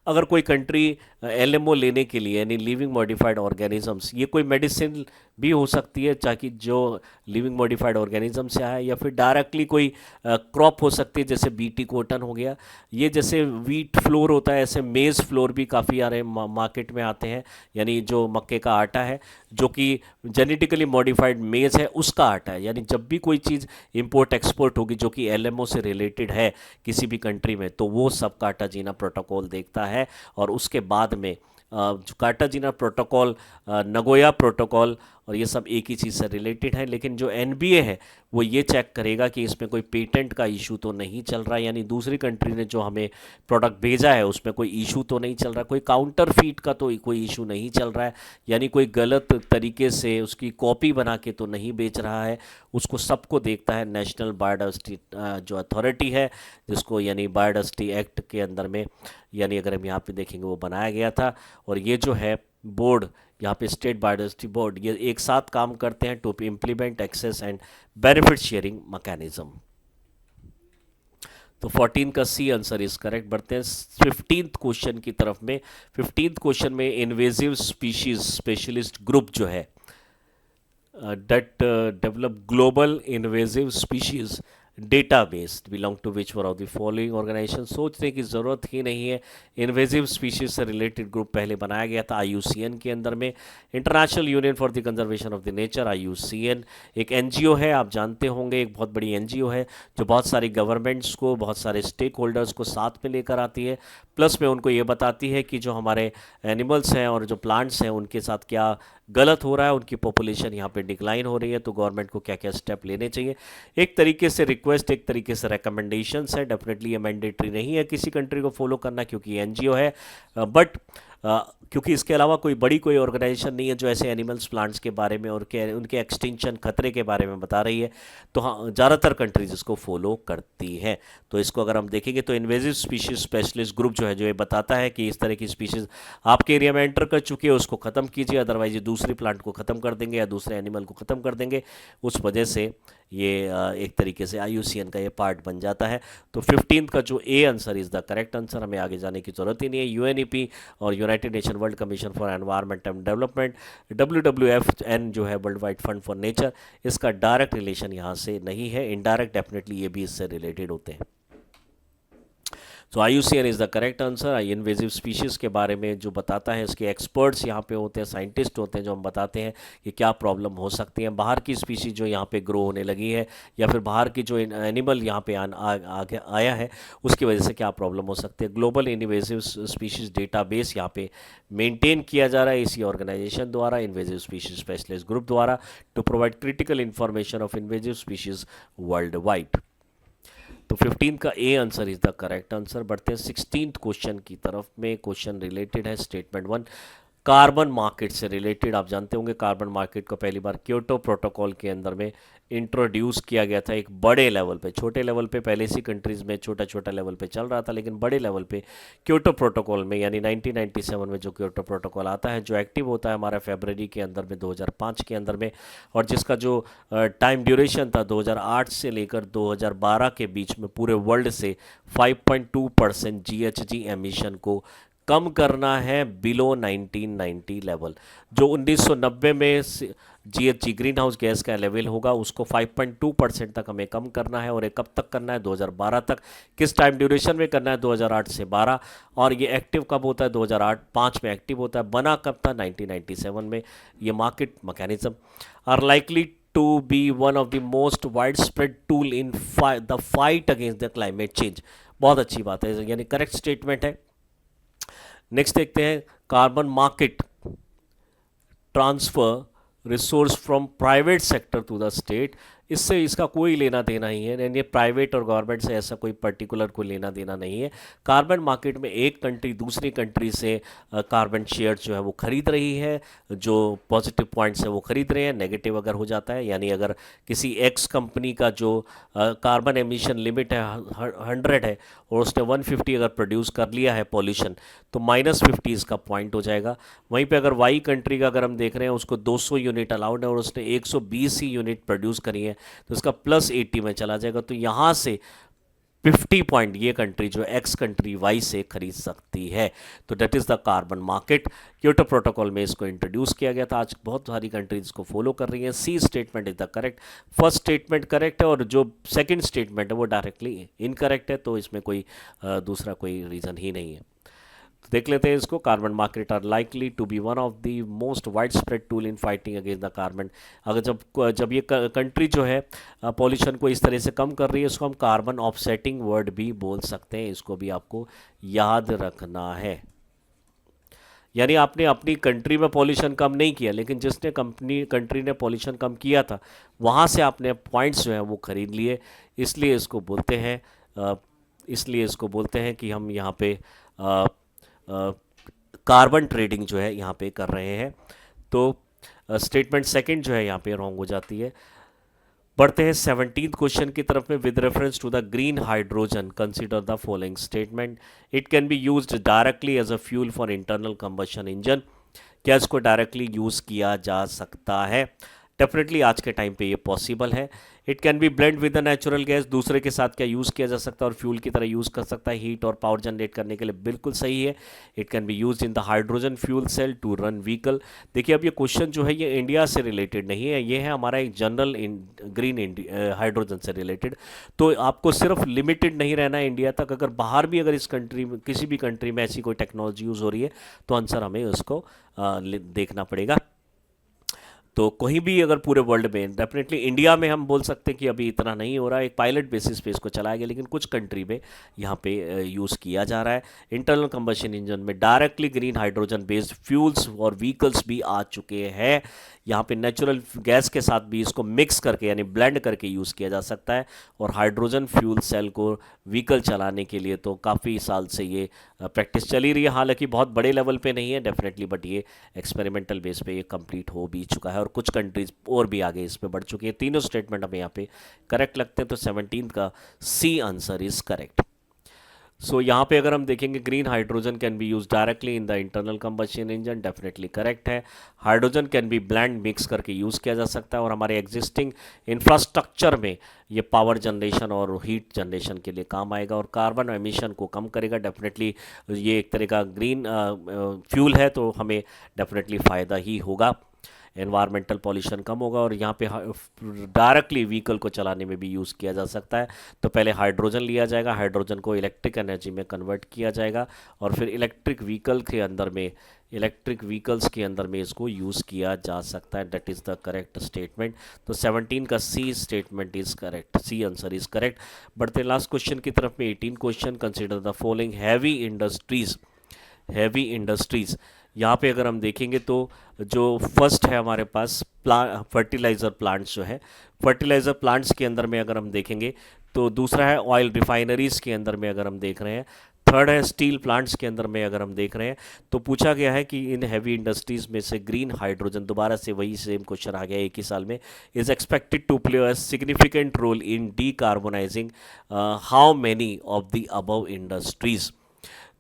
अगर कोई कंट्री LMO लेने के लिए, यानी लिविंग मॉडिफाइड ऑर्गेनिजम्स, ये कोई मेडिसिन भी हो सकती है ताकि जो लिविंग मॉडिफाइड ऑर्गेनिज्म से आए, या फिर डायरेक्टली कोई क्रॉप हो सकती है, जैसे बीटी कॉटन हो गया। ये जैसे वीट फ्लोर होता है, ऐसे मेज़ फ्लोर भी काफ़ी आ रहे मार्केट में आते हैं, यानी जो मक्के का आटा है जो कि जेनेटिकली मॉडिफाइड मेज़ है उसका आटा है। यानी जब भी कोई चीज़ इंपोर्ट एक्सपोर्ट होगी जो कि LMO से रिलेटेड है किसी भी कंट्री में, तो वो सब कार्टाजीना प्रोटोकॉल देखता है। और उसके बाद में जो कार्टाजीना प्रोटोकॉल, नगोया प्रोटोकॉल, और ये सब एक ही चीज़ से रिलेटेड है। लेकिन जो NBA है वो ये चेक करेगा कि इसमें कोई पेटेंट का इशू तो नहीं चल रहा है, यानी दूसरी कंट्री ने जो हमें प्रोडक्ट भेजा है उसमें कोई इशू तो नहीं चल रहा, कोई काउंटर फीट का तो कोई इशू नहीं चल रहा है, यानी कोई गलत तरीके से उसकी कॉपी बना के तो नहीं बेच रहा है। उसको सबको देखता है नेशनल बायोडाइवर्सिटी जो अथॉरिटी है, जिसको यानी बायोडाइवर्सिटी एक्ट के अंदर में, यानी अगर हम यहाँ पे देखेंगे वो बनाया गया था। और ये जो है बोर्ड, यहाँ पे स्टेट बायोडाइवर्सिटी बोर्ड, ये एक साथ काम करते हैं to implement access and benefit sharing mechanism. तो 14 का सी आंसर इज करेक्ट। बढ़ते हैं 15th क्वेश्चन की तरफ में। 15th क्वेश्चन में इन्वेजिव स्पीशीज स्पेशलिस्ट ग्रुप जो है that develop global invasive species database belong to which one of the following organization। सोचने की ज़रूरत ही नहीं है। इन्वेजिव स्पीशीज से रिलेटेड ग्रुप पहले बनाया गया था IUCN के अंदर में, international union for the conservation of the nature, IUCN एक NGO है, आप जानते होंगे, एक बहुत बड़ी NGO है जो बहुत सारी गवर्नमेंट्स को, बहुत सारे स्टेक होल्डर्स को साथ में लेकर आती है। प्लस में उनको ये बताती है कि जो हमारे एनिमल्स हैं और जो प्लांट्स हैं उनके साथ क्या गलत हो रहा है, उनकी पॉपुलेशन यहाँ पे डिक्लाइन हो रही है, तो गवर्नमेंट को क्या क्या स्टेप लेने चाहिए। एक तरीके से रिक्वेस्ट, एक तरीके से रिकमेंडेशंस है। डेफिनेटली ये मैंडेटरी नहीं है किसी कंट्री को फॉलो करना क्योंकि NGO है, बट क्योंकि इसके अलावा कोई ऑर्गेनाइजेशन नहीं है जो ऐसे एनिमल्स प्लांट्स के बारे में और उनके एक्सटिंक्शन खतरे के बारे में बता रही है। तो हाँ, ज़्यादातर कंट्रीज इसको फॉलो करती हैं। तो इसको अगर हम देखेंगे तो इन्वेजिव स्पीशीज स्पेशलिस्ट ग्रुप जो है, जो ये बताता है कि इस तरह की स्पीशीज़ आपके एरिया में एंटर कर चुकी है उसको ख़त्म कीजिए, अदरवाइज ये दूसरी प्लांट को ख़त्म कर देंगे या दूसरे एनिमल को ख़त्म कर देंगे। उस वजह से ये एक तरीके से IUCN का ये पार्ट बन जाता है। तो 15th का जो A answer is the correct answer. हमें आगे जाने की ज़रूरत ही नहीं है। UNEP और United nation world commission for environment and development, WWFN जो है world wide fund for nature, इसका डायरेक्ट रिलेशन यहाँ से नहीं है, इनडायरेक्ट डेफिनेटली ये भी इससे रिलेटेड होते हैं। तो IUCN is the correct answer. Invasive species के बारे में जो बताता है, इसके एक्सपर्ट्स यहाँ पे होते हैं, साइंटिस्ट होते हैं जो हम बताते हैं कि क्या प्रॉब्लम हो सकती है। बाहर की स्पीशीज़ जो यहाँ पे ग्रो होने लगी है या फिर बाहर की जो एनिमल यहाँ पे आगे आया है उसकी वजह से क्या प्रॉब्लम हो सकती है। ग्लोबल इन्वेजिव स्पीशीज़ डेटाबेस यहाँ पे मेंटेन किया जा रहा है इसी ऑर्गेनाइजेशन द्वारा, इन्वेजिव स्पीशीज़ स्पेशलिस्ट ग्रुप द्वारा, to provide critical information of invasive species worldwide. तो 15 का A answer is the correct answer. बढ़ते हैं 16th क्वेश्चन की तरफ में। क्वेश्चन रिलेटेड है स्टेटमेंट 1। कार्बन मार्केट से रिलेटेड। आप जानते होंगे कार्बन मार्केट को पहली बार क्योटो प्रोटोकॉल के अंदर में इंट्रोड्यूस किया गया था एक बड़े लेवल पे। छोटे लेवल पे पहले सी कंट्रीज़ में छोटा छोटा लेवल पे चल रहा था, लेकिन बड़े लेवल पे क्योटो प्रोटोकॉल में यानी 1997 में जो क्योटो प्रोटोकॉल आता है, जो एक्टिव होता है हमारा फरवरी के अंदर में 2005 के अंदर में, और जिसका जो टाइम ड्यूरेशन था 2008 से लेकर 2012 के बीच में पूरे वर्ल्ड से 5.2% जीएचजी एमिशन को कम करना है बिलो 1990 लेवल। जो 1990 में जीएचजी ग्रीन हाउस गैस का लेवल होगा उसको 5.2% तक हमें कम करना है। और ये कब तक करना है? 2012 तक। किस टाइम ड्यूरेशन में करना है? 2008 से 12। और ये एक्टिव कब होता है? 2008-5 में एक्टिव होता है। बना कब था? 1997 में। ये market mechanism are likely to be one of the most widespread tool in the fight against the climate change. बहुत अच्छी बात है, यानी करेक्ट स्टेटमेंट है। नेक्स्ट देखते हैं, carbon market transfer resource from private sector to the state. इससे इसका कोई लेना देना ही है, यानी प्राइवेट और गवर्नमेंट से ऐसा कोई पर्टिकुलर कोई लेना देना नहीं है। कार्बन मार्केट में एक कंट्री दूसरी कंट्री से कार्बन शेयर जो है वो खरीद रही है। जो पॉजिटिव पॉइंट्स है वो खरीद रहे हैं, नेगेटिव अगर हो जाता है, यानी अगर किसी एक्स कंपनी का जो कार्बन एमिशन लिमिट है 100 है और उसने 150 अगर प्रोड्यूस कर लिया है पॉल्यूशन, तो -50 इसका पॉइंट हो जाएगा। वहीं पे अगर वाई कंट्री का अगर हम देख रहे हैं उसको 200 यूनिट अलाउड है और उसने 120 ही यूनिट प्रोड्यूस करी है, तो इसका +80 में चला जाएगा। तो यहाँ से 50 पॉइंट ये कंट्री जो एक्स कंट्री वाई से खरीद सकती है। तो that is the carbon market. Kyoto protocol में इसको इंट्रोड्यूस किया गया था। आज बहुत सारी कंट्रीज इसको फॉलो कर रही हैं। C statement is the correct. First statement correct है और जो सेकंड स्टेटमेंट है वो डायरेक्टली इनकरेक्ट है, तो इसमें कोई दूसरा कोई रीज़न ही नहीं है। तो देख लेते हैं इसको। Carbon market are likely to be one of the most widespread tool in fighting against the carbon. अगर जब ये कंट्री जो है पॉल्यूशन को इस तरह से कम कर रही है, इसको हम कार्बन ऑफसेटिंग वर्ड भी बोल सकते हैं। इसको भी आपको याद रखना है। यानी आपने अपनी कंट्री में पॉल्यूशन कम नहीं किया, लेकिन जिसने कंट्री ने पॉल्यूशन कम किया था वहाँ से आपने पॉइंट्स जो हैं वो खरीद लिए। इसलिए इसको बोलते हैं कि हम यहाँ पे कार्बन ट्रेडिंग जो है यहाँ पे कर रहे हैं। तो स्टेटमेंट सेकंड जो है यहाँ पे रॉन्ग हो जाती है। बढ़ते हैं 17th क्वेश्चन की तरफ में। With reference to the green hydrogen consider the following statement. It can be used directly as a fuel for internal combustion engine. क्या इसको डायरेक्टली यूज़ किया जा सकता है? डेफिनेटली आज के टाइम पे ये पॉसिबल है। It can be blend with the natural gas. दूसरे के साथ क्या यूज़ किया जा सकता है और फ्यूल की तरह यूज़ कर सकता है हीट और पावर जनरेट करने के लिए, बिल्कुल सही है। It can be use in the hydrogen fuel cell to run vehicle. देखिए अब ये क्वेश्चन जो है ये इंडिया से रिलेटेड नहीं है, ये है हमारा एक जनरल ग्रीन हाइड्रोजन से रिलेटेड। तो आपको सिर्फ लिमिटेड नहीं रहना है इंडिया तक। अगर बाहर भी अगर इस कंट्री में किसी भी कंट्री में ऐसी कोई टेक्नोलॉजी यूज़ हो रही है तो आंसर हमें उसको देखना पड़ेगा। तो कहीं भी अगर पूरे वर्ल्ड में, डेफिनेटली इंडिया में हम बोल सकते हैं कि अभी इतना नहीं हो रहा है, एक पायलट बेसिस पे इसको चलाया गया, लेकिन कुछ कंट्री में यहाँ पे यूज़ किया जा रहा है। इंटरनल कंबशन इंजन में directly green hydrogen based fuels और व्हीकल्स भी आ चुके हैं। यहाँ पे नेचुरल गैस के साथ भी इसको मिक्स करके यानी ब्लेंड करके यूज़ किया जा सकता है। और हाइड्रोजन फ्यूल सेल को व्हीकल चलाने के लिए तो काफ़ी साल से ये प्रैक्टिस चली रही है, हालांकि बहुत बड़े लेवल पे नहीं है डेफिनेटली, बट ये एक्सपेरिमेंटल बेस पे ये कंप्लीट हो भी चुका है और कुछ कंट्रीज और भी आगे इस पे बढ़ चुकी है। तीनों स्टेटमेंट हमें यहाँ पे करेक्ट लगते हैं, तो 17 का C answer is correct. So यहाँ पे अगर हम देखेंगे green hydrogen can be use directly in the internal combustion engine, definitely correct है। Hydrogen can be blend mix करके यूज़ किया जा सकता है और हमारे एग्जिस्टिंग इंफ्रास्ट्रक्चर में ये पावर जनरेशन और हीट जनरेशन के लिए काम आएगा और कार्बन एमिशन को कम करेगा। डेफिनेटली ये एक तरह का ग्रीन फ्यूल है तो हमें डेफिनेटली फ़ायदा ही होगा। एनवायरमेंटल पॉल्यूशन कम होगा और यहाँ पे डायरेक्टली व्हीकल को चलाने में भी यूज़ किया जा सकता है। तो पहले हाइड्रोजन लिया जाएगा, हाइड्रोजन को इलेक्ट्रिक एनर्जी में कन्वर्ट किया जाएगा और फिर इलेक्ट्रिक व्हीकल्स के अंदर में इसको यूज़ किया जा सकता है। That is the correct statement. तो 17 का C statement is correct, C answer is correct. बढ़ते लास्ट क्वेश्चन की तरफ में। 18 question. Consider the following heavy industries. यहाँ पे अगर हम देखेंगे तो जो फर्स्ट है हमारे पास फर्टिलाइज़र प्लांट्स जो है, फर्टिलाइज़र प्लांट्स के अंदर में अगर हम देखेंगे तो दूसरा है ऑयल रिफाइनरीज़ के अंदर में अगर हम देख रहे हैं, थर्ड है स्टील प्लांट्स के अंदर में अगर हम देख रहे हैं तो पूछा गया है कि इन हैवी इंडस्ट्रीज में से ग्रीन हाइड्रोजन, दोबारा से वही सेम क्वेश्चन आ गया एक ही साल में, is expected to play a significant role in decarbonising how many of the above industries.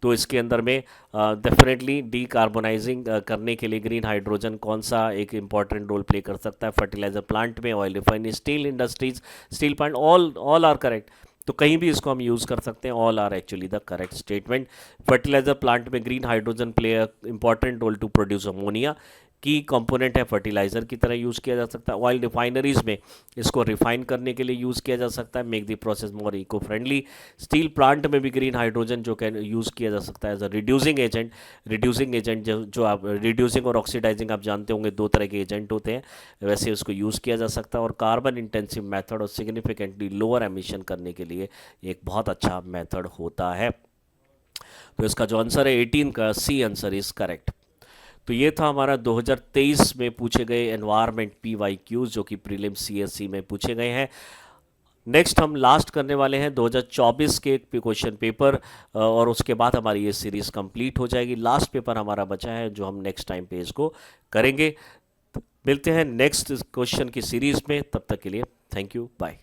तो इसके अंदर में डेफिनेटली डीकार्बोनाइजिंग करने के लिए ग्रीन हाइड्रोजन कौन सा एक इंपॉर्टेंट रोल प्ले कर सकता है? फर्टिलाइजर प्लांट में, oil refinery, steel industries, steel plant, all all are correct. तो कहीं भी इसको हम यूज़ कर सकते हैं, all are actually the correct statement. Fertiliser plant में green hydrogen play a important role to produce ammonia, की कंपोनेंट है, फर्टिलाइज़र की तरह यूज़ किया जा सकता है। ऑयल रिफाइनरीज में इसको रिफाइन करने के लिए यूज़ किया जा सकता है, make the process more eco friendly. Steel plant में भी ग्रीन हाइड्रोजन जो कैन यूज़ किया जा सकता है as a reducing agent. Reducing agent जो आप रिड्यूसिंग और ऑक्सीडाइजिंग आप जानते होंगे, दो तरह के एजेंट होते हैं, वैसे उसको यूज़ किया जा सकता है। और कार्बन इंटेंसिव मेथड और सिग्निफिकेंटली लोअर एमिशन करने के लिए एक बहुत अच्छा मेथड होता है। तो इसका जो आंसर है 18 का सी आंसर इज करेक्ट। तो ये था हमारा 2023 में पूछे गए एनवायरमेंट PYQs जो कि प्रीलिम CSE में पूछे गए हैं। नेक्स्ट हम लास्ट करने वाले हैं 2024 के क्वेश्चन पेपर, और उसके बाद हमारी ये सीरीज़ कंप्लीट हो जाएगी। लास्ट पेपर हमारा बचा है जो हम नेक्स्ट टाइम पे इसको करेंगे। मिलते हैं नेक्स्ट क्वेश्चन की सीरीज़ में, तब तक के लिए थैंक यू, बाय।